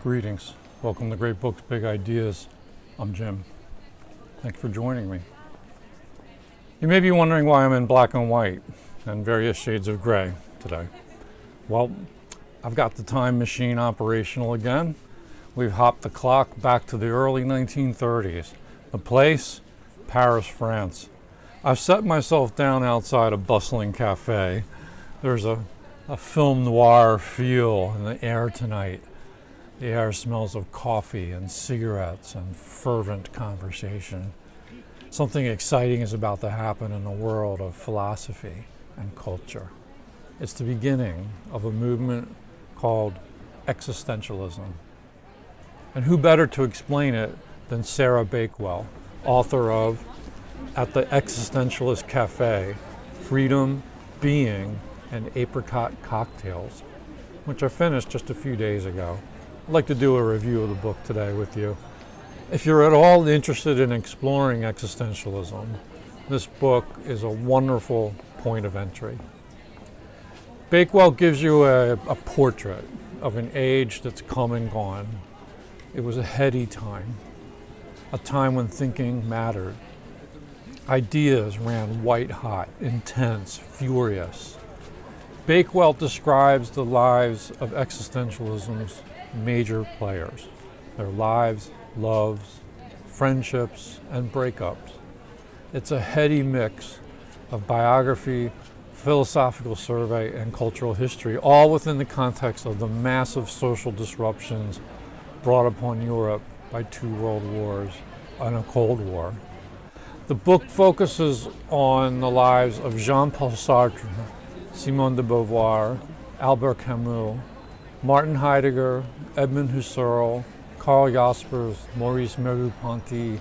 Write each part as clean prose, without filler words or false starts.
Greetings. Welcome to Great Books, Big Ideas. I'm Jim. Thanks for joining me. You may be wondering why I'm in black and white and various shades of gray today. Well, I've got the time machine operational again. We've hopped the clock back to the early 1930s. The place, Paris, France. I've set myself down outside a bustling cafe. There's a film noir feel in the air tonight. The air smells of coffee and cigarettes and fervent conversation. Something exciting is about to happen in the world of philosophy and culture. It's the beginning of a movement called existentialism. And who better to explain it than Sarah Bakewell, author of At the Existentialist Café, Freedom, Being, and Apricot Cocktails, which I finished just a few days ago. I'd like to do a review of the book today with you. If you're at all interested in exploring existentialism, this book is a wonderful point of entry. Bakewell gives you a portrait of an age that's come and gone. It was a heady time, a time when thinking mattered. Ideas ran white hot, intense, furious. Bakewell describes the lives of existentialism's major players, their lives, loves, friendships, and breakups. It's a heady mix of biography, philosophical survey, and cultural history, all within the context of the massive social disruptions brought upon Europe by 2 world wars and a Cold War. The book focuses on the lives of Jean-Paul Sartre, Simone de Beauvoir, Albert Camus, Martin Heidegger, Edmund Husserl, Karl Jaspers, Maurice Merleau-Ponty,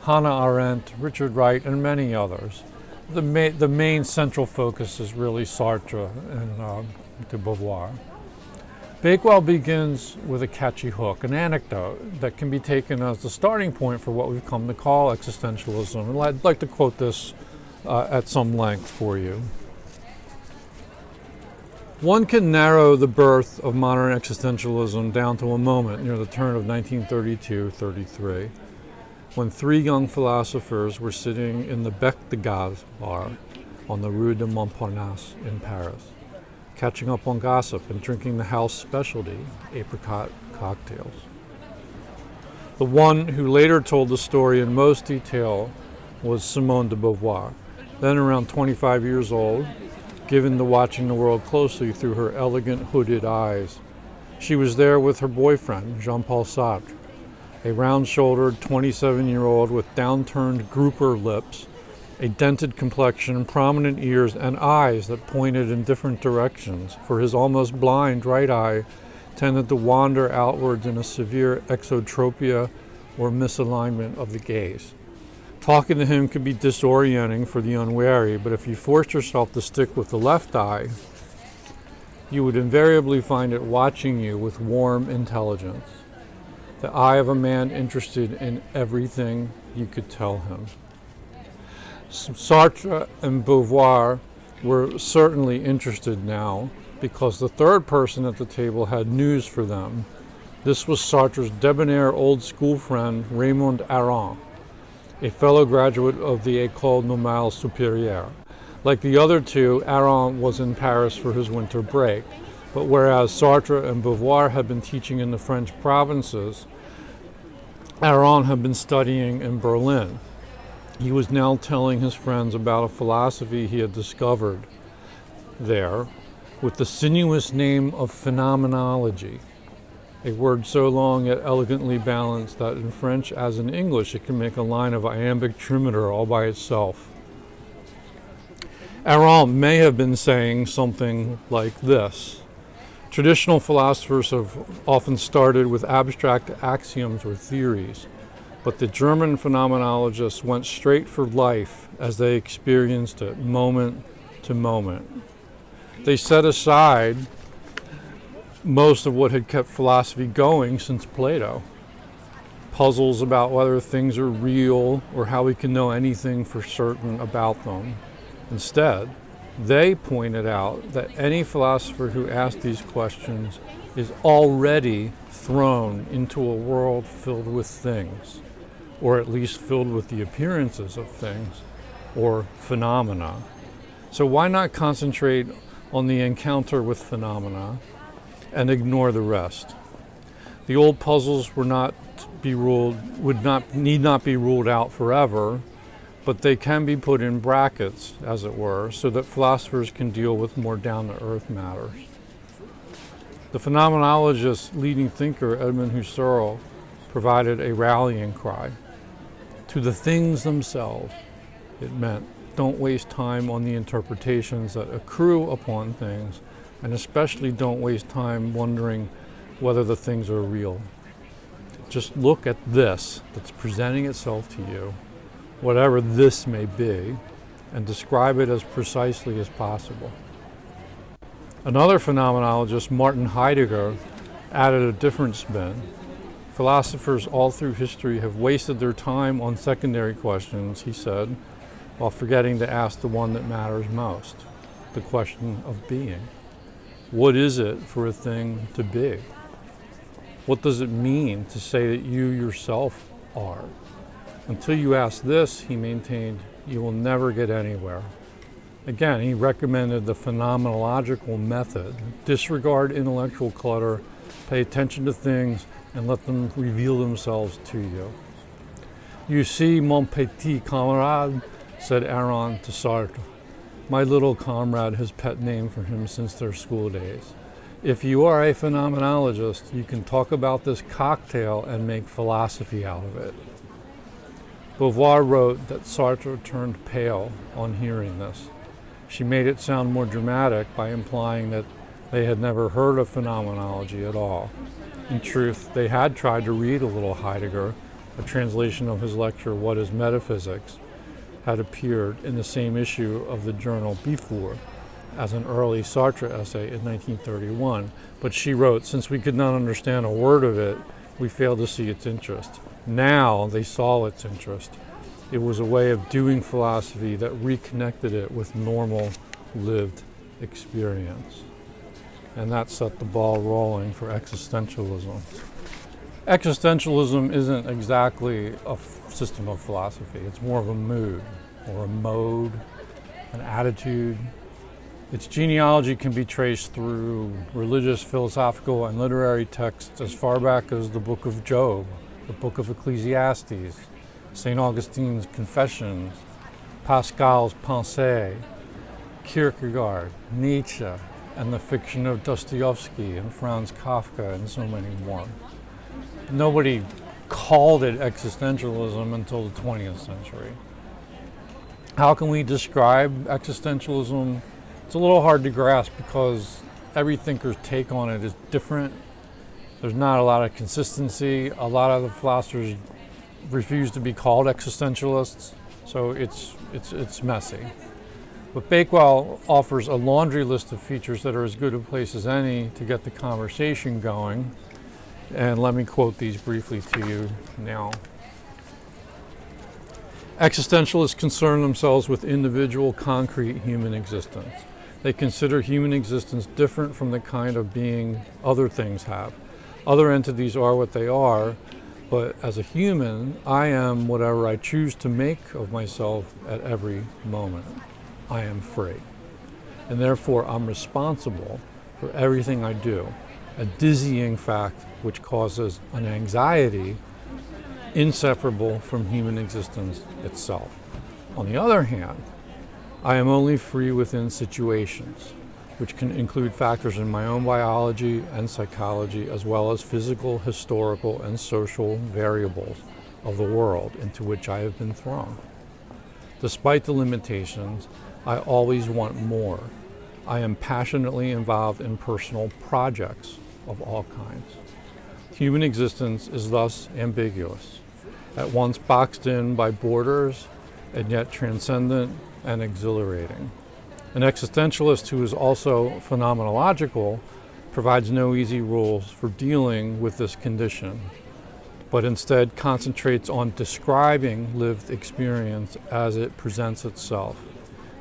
Hannah Arendt, Richard Wright, and many others. The main central focus is really Sartre and de Beauvoir. Bakewell begins with a catchy hook, an anecdote that can be taken as the starting point for what we've come to call existentialism. And I'd like to quote this at some length for you. One can narrow the birth of modern existentialism down to a moment near the turn of 1932-33, when 3 young philosophers were sitting in the Bec de Gaz bar on the Rue de Montparnasse in Paris, catching up on gossip and drinking the house specialty, apricot cocktails. The one who later told the story in most detail was Simone de Beauvoir, then around 25 years old, given to watching the world closely through her elegant hooded eyes. She was there with her boyfriend, Jean-Paul Sartre, a round-shouldered 27-year-old with downturned grouper lips, a dented complexion, prominent ears, and eyes that pointed in different directions, for his almost blind right eye tended to wander outwards in a severe exotropia or misalignment of the gaze. Talking to him could be disorienting for the unwary, but if you forced yourself to stick with the left eye, you would invariably find it watching you with warm intelligence, the eye of a man interested in everything you could tell him. Sartre and Beauvoir were certainly interested now, because the third person at the table had news for them. This was Sartre's debonair old school friend, Raymond Aron, a fellow graduate of the École Normale Supérieure. Like the other 2, Aron was in Paris for his winter break, but whereas Sartre and Beauvoir had been teaching in the French provinces, Aron had been studying in Berlin. He was now telling his friends about a philosophy he had discovered there with the sinuous name of phenomenology, a word so long yet elegantly balanced that in French as in English it can make a line of iambic trimeter all by itself. Aron may have been saying something like this. Traditional philosophers have often started with abstract axioms or theories, but the German phenomenologists went straight for life as they experienced it moment to moment. They set aside most of what had kept philosophy going since Plato. Puzzles about whether things are real or how we can know anything for certain about them. Instead, they pointed out that any philosopher who asked these questions is already thrown into a world filled with things, or at least filled with the appearances of things, or phenomena. So why not concentrate on the encounter with phenomena and ignore the rest? The old puzzles need not be ruled out forever, but they can be put in brackets, as it were, so that philosophers can deal with more down-to-earth matters. The phenomenologist, leading thinker Edmund Husserl provided a rallying cry. To the things themselves, it meant, don't waste time on the interpretations that accrue upon things, and especially don't waste time wondering whether the things are real. Just look at this that's presenting itself to you, whatever this may be, and describe it as precisely as possible. Another phenomenologist, Martin Heidegger, added a different spin. Philosophers all through history have wasted their time on secondary questions, he said, while forgetting to ask the one that matters most, the question of being. What is it for a thing to be? What does it mean to say that you yourself are? Until you ask this, he maintained, you will never get anywhere. Again, he recommended the phenomenological method. Disregard intellectual clutter, pay attention to things, and let them reveal themselves to you. You see, mon petit camarade, said Aaron to Sartre. My little comrade, his pet name for him since their school days. If you are a phenomenologist, you can talk about this cocktail and make philosophy out of it. Beauvoir wrote that Sartre turned pale on hearing this. She made it sound more dramatic by implying that they had never heard of phenomenology at all. In truth, they had tried to read a little Heidegger. A translation of his lecture, What is Metaphysics, had appeared in the same issue of the journal Before as an early Sartre essay in 1931. But she wrote, since we could not understand a word of it, we failed to see its interest. Now they saw its interest. It was a way of doing philosophy that reconnected it with normal lived experience. And that set the ball rolling for existentialism. Existentialism isn't exactly a system of philosophy. It's more of a mood or a mode, an attitude. Its genealogy can be traced through religious, philosophical, and literary texts as far back as the book of Job, the book of Ecclesiastes, St. Augustine's Confessions, Pascal's Pensées, Kierkegaard, Nietzsche, and the fiction of Dostoevsky and Franz Kafka, and so many more. Nobody called it existentialism until the 20th century. How can we describe existentialism? It's a little hard to grasp because every thinker's take on it is different. There's not a lot of consistency. A lot of the philosophers refuse to be called existentialists, so it's messy. But Bakewell offers a laundry list of features that are as good a place as any to get the conversation going. And let me quote these briefly to you now. Existentialists concern themselves with individual, concrete human existence. They consider human existence different from the kind of being other things have. Other entities are what they are, but as a human, I am whatever I choose to make of myself at every moment. I am free. And therefore, I'm responsible for everything I do, a dizzying fact which causes an anxiety inseparable from human existence itself. On the other hand, I am only free within situations, which can include factors in my own biology and psychology, as well as physical, historical, and social variables of the world into which I have been thrown. Despite the limitations, I always want more. I am passionately involved in personal projects of all kinds. Human existence is thus ambiguous, at once boxed in by borders and yet transcendent and exhilarating. An existentialist who is also phenomenological provides no easy rules for dealing with this condition, but instead concentrates on describing lived experience as it presents itself.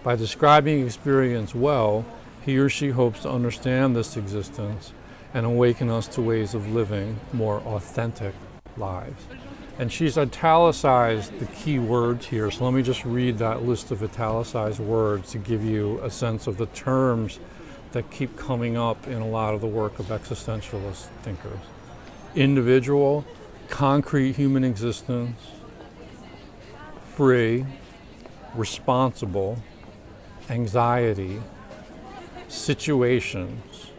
By describing experience well, he or she hopes to understand this existence and awaken us to ways of living more authentic lives. And she's italicized the key words here, so let me just read that list of italicized words to give you a sense of the terms that keep coming up in a lot of the work of existentialist thinkers. Individual, concrete human existence, free, responsible, anxiety, situations,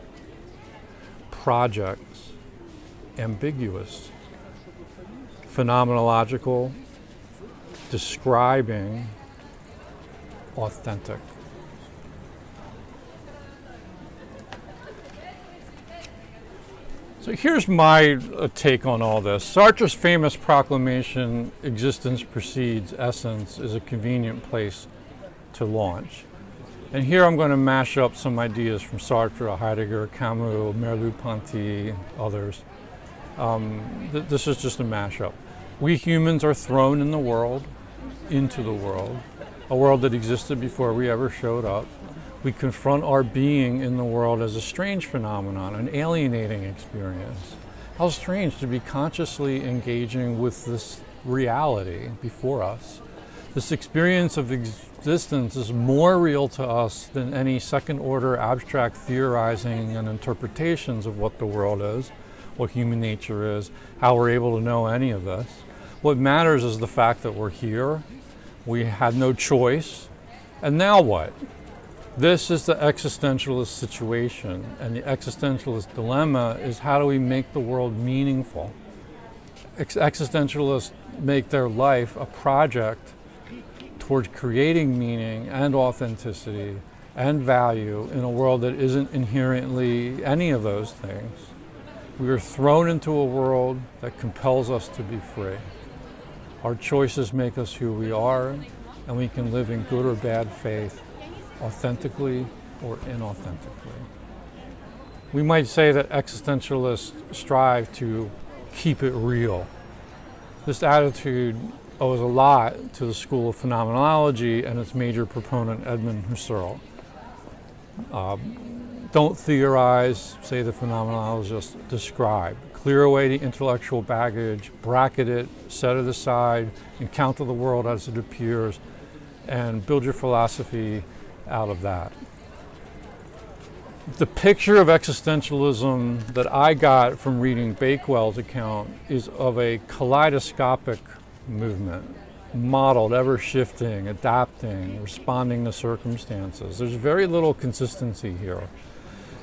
projects, ambiguous, phenomenological, describing, authentic. So here's my take on all this. Sartre's famous proclamation, "Existence precedes essence," is a convenient place to launch. And here I'm going to mash up some ideas from Sartre, Heidegger, Camus, Merleau-Ponty, others. This is just a mashup. We humans are thrown in the world, into the world, a world that existed before we ever showed up. We confront our being in the world as a strange phenomenon, an alienating experience. How strange to be consciously engaging with this reality before us. This experience of existence is more real to us than any second-order abstract theorizing and interpretations of what the world is, what human nature is, how we're able to know any of this. What matters is the fact that we're here, we had no choice, and now what? This is the existentialist situation, and the existentialist dilemma is how do we make the world meaningful? Existentialists make their life a project toward creating meaning and authenticity and value in a world that isn't inherently any of those things. We are thrown into a world that compels us to be free. Our choices make us who we are, and we can live in good or bad faith, authentically or inauthentically. We might say that existentialists strive to keep it real. This attitude owes a lot to the school of phenomenology and its major proponent, Edmund Husserl. Don't theorize, say the phenomenologists, describe. Clear away the intellectual baggage, bracket it, set it aside, encounter the world as it appears, and build your philosophy out of that. The picture of existentialism that I got from reading Bakewell's account is of a kaleidoscopic movement, modeled, ever shifting, adapting, responding to circumstances. There's very little consistency here,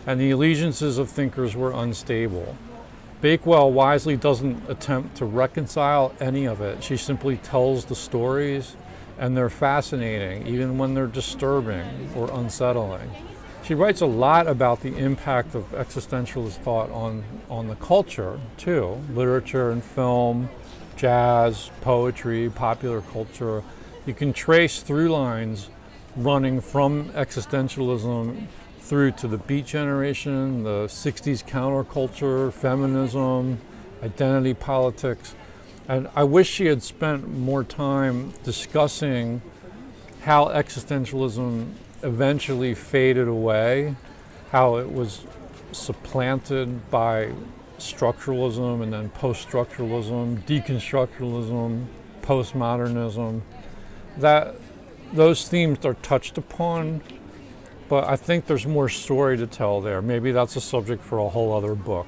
and the allegiances of thinkers were unstable. Bakewell wisely doesn't attempt to reconcile any of it. She simply tells the stories, and they're fascinating, even when they're disturbing or unsettling. She writes a lot about the impact of existentialist thought on the culture, too. Literature and film, jazz, poetry, popular culture. You can trace through lines running from existentialism through to the Beat Generation, the 60s counterculture, feminism, identity politics. And I wish she had spent more time discussing how existentialism eventually faded away, how it was supplanted by structuralism and then post-structuralism, deconstructuralism, postmodernism. That those themes are touched upon, but I think there's more story to tell there. Maybe that's a subject for a whole other book.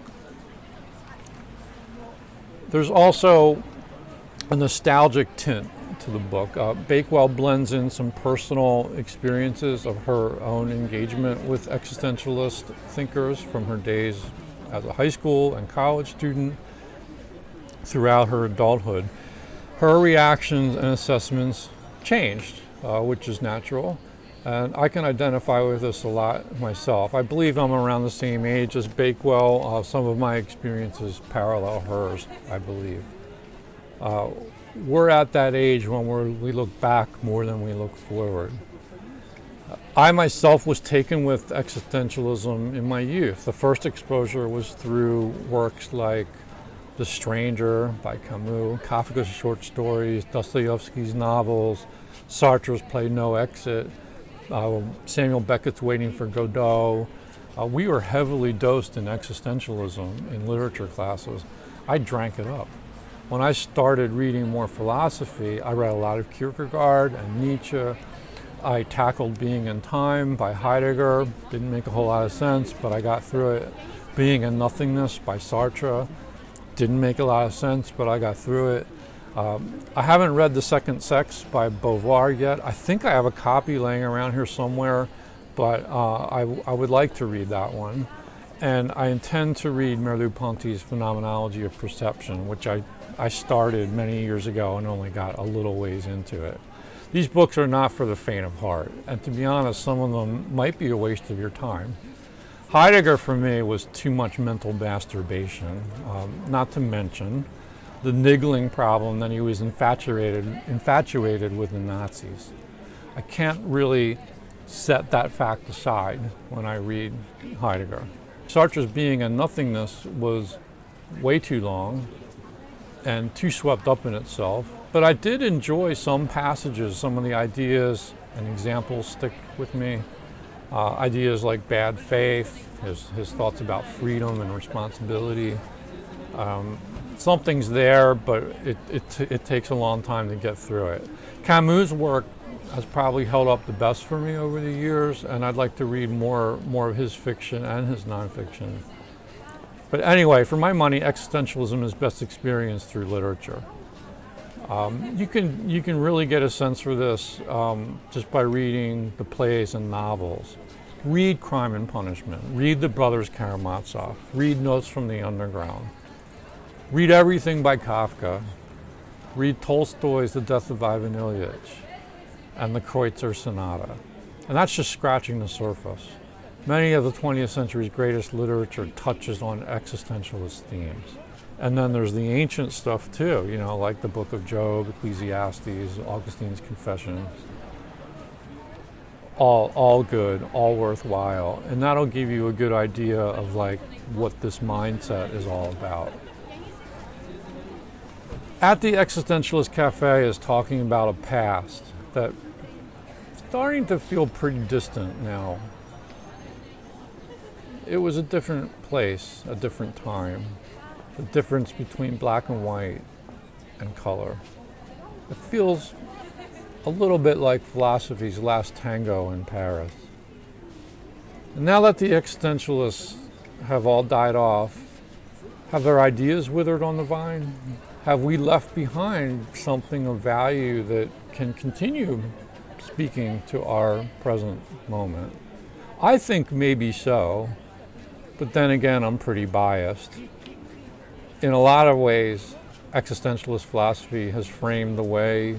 There's also a nostalgic tint to the book. Bakewell blends in some personal experiences of her own engagement with existentialist thinkers from her days as a high school and college student throughout her adulthood. Her reactions and assessments changed, which is natural, and I can identify with this a lot myself. I believe I'm around the same age as Bakewell. Some of my experiences parallel hers, I believe. We're at that age when we look back more than we look forward. I myself was taken with existentialism in my youth. The first exposure was through works like The Stranger by Camus, Kafka's short stories, Dostoevsky's novels, Sartre's play No Exit, Samuel Beckett's Waiting for Godot, We were heavily dosed in existentialism in literature classes. I drank it up. When I started reading more philosophy, I read a lot of Kierkegaard and Nietzsche. I tackled Being and Time by Heidegger. Didn't make a whole lot of sense, but I got through it. Being and Nothingness by Sartre. Didn't make a lot of sense, but I got through it. I haven't read The Second Sex by Beauvoir yet. I think I have a copy laying around here somewhere, but I would like to read that one. And I intend to read Merleau-Ponty's Phenomenology of Perception, which I started many years ago and only got a little ways into it. These books are not for the faint of heart, and to be honest, some of them might be a waste of your time. Heidegger for me was too much mental masturbation, not to mention the niggling problem that he was infatuated with the Nazis. I can't really set that fact aside when I read Heidegger. Sartre's Being and Nothingness was way too long and too swept up in itself, but I did enjoy some passages. Some of the ideas and examples stick with me. Ideas like bad faith, his thoughts about freedom and responsibility. Something's there, but it takes a long time to get through it. Camus' work has probably held up the best for me over the years, and I'd like to read more of his fiction and his nonfiction. But anyway, for my money, existentialism is best experienced through literature. You can really get a sense for this just by reading the plays and novels. Read Crime and Punishment. Read The Brothers Karamazov. Read Notes from the Underground. Read everything by Kafka. Read Tolstoy's The Death of Ivan Ilyich and the Kreutzer Sonata. And that's just scratching the surface. Many of the 20th century's greatest literature touches on existentialist themes. And then there's the ancient stuff too, like the Book of Job, Ecclesiastes, Augustine's Confessions. All good, all worthwhile. And that'll give you a good idea of what this mindset is all about. At the Existentialist Cafe is talking about a past that's starting to feel pretty distant now. It was a different place, a different time. The difference between black and white and color. It feels a little bit like philosophy's last tango in Paris. And now that the existentialists have all died off, have their ideas withered on the vine? Have we left behind something of value that can continue speaking to our present moment? I think maybe so, but then again, I'm pretty biased. In a lot of ways, existentialist philosophy has framed the way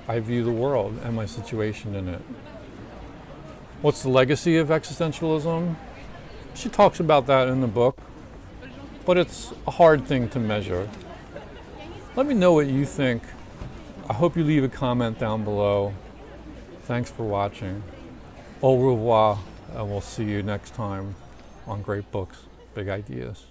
I view the world and my situation in it. What's the legacy of existentialism? She talks about that in the book, but it's a hard thing to measure. Let me know what you think. I hope you leave a comment down below. Thanks for watching. Au revoir, and we'll see you next time on Great Books, Big Ideas.